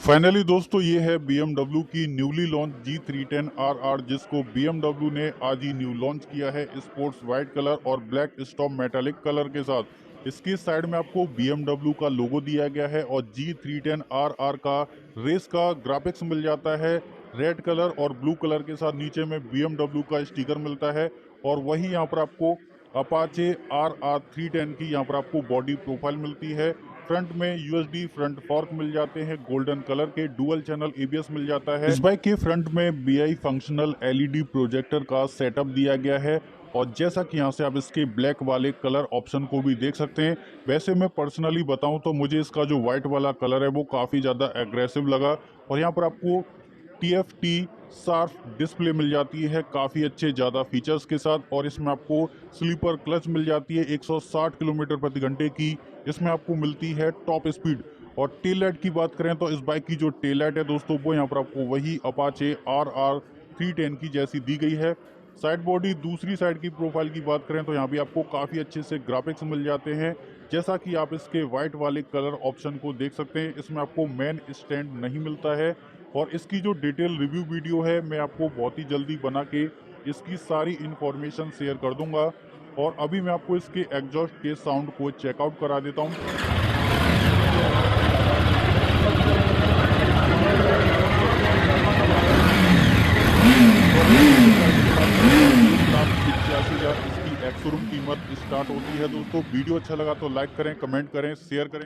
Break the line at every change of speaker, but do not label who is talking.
Finally दोस्तों ये है BMW की न्यूली लॉन्च G310RR, जिसको BMW ने आज ही न्यू लॉन्च किया है स्पोर्ट्स वाइट कलर और ब्लैक स्टॉप मेटालिक कलर के साथ। इसकी साइड में आपको BMW का लोगो दिया गया है और G310RR का रेस का ग्राफिक्स मिल जाता है रेड कलर और ब्लू कलर के साथ। नीचे में BMW का स्टिकर मिलता है और वही यहाँ पर आपको अपाचे RR310 की यहाँ पर आपको बॉडी प्रोफाइल मिलती है। फ्रंट में यूएसडी फ्रंट फॉर्क मिल जाते हैं, गोल्डन कलर के डुअल चैनल एबीएस मिल जाता है। इस बाइक के फ्रंट में बीआई फंक्शनल एलईडी प्रोजेक्टर का सेटअप दिया गया है और जैसा कि यहाँ से आप इसके ब्लैक वाले कलर ऑप्शन को भी देख सकते हैं। वैसे मैं पर्सनली बताऊं तो मुझे इसका जो व्हाइट वाला कलर है वो काफ़ी ज़्यादा एग्रेसिव लगा और यहाँ पर आपको TFT शार्प डिस्प्ले मिल जाती है काफ़ी अच्छे ज़्यादा फीचर्स के साथ और इसमें आपको स्लीपर क्लच मिल जाती है 160 किलोमीटर प्रति घंटे की। इसमें आपको मिलती है टॉप स्पीड। और टेल लाइट की बात करें तो इस बाइक की जो टेल लाइट है दोस्तों वो यहाँ पर आपको वही अपाचे RR310 की जैसी दी गई है। साइड बॉडी दूसरी साइड की प्रोफाइल की बात करें तो यहाँ भी आपको काफ़ी अच्छे से ग्राफिक्स मिल जाते हैं, जैसा कि आप इसके वाइट वाले कलर ऑप्शन को देख सकते हैं। इसमें आपको मेन स्टैंड नहीं मिलता है और इसकी जो डिटेल रिव्यू वीडियो है मैं आपको बहुत ही जल्दी बना के इसकी सारी इन्फॉर्मेशन शेयर कर दूंगा। और अभी मैं आपको इसके एग्जॉस्ट के साउंड को चेकआउट करा देता हूँ। इसकी एक्स शोरूम कीमत स्टार्ट होती है दोस्तों। वीडियो अच्छा लगा तो लाइक करें, कमेंट करें, शेयर करें।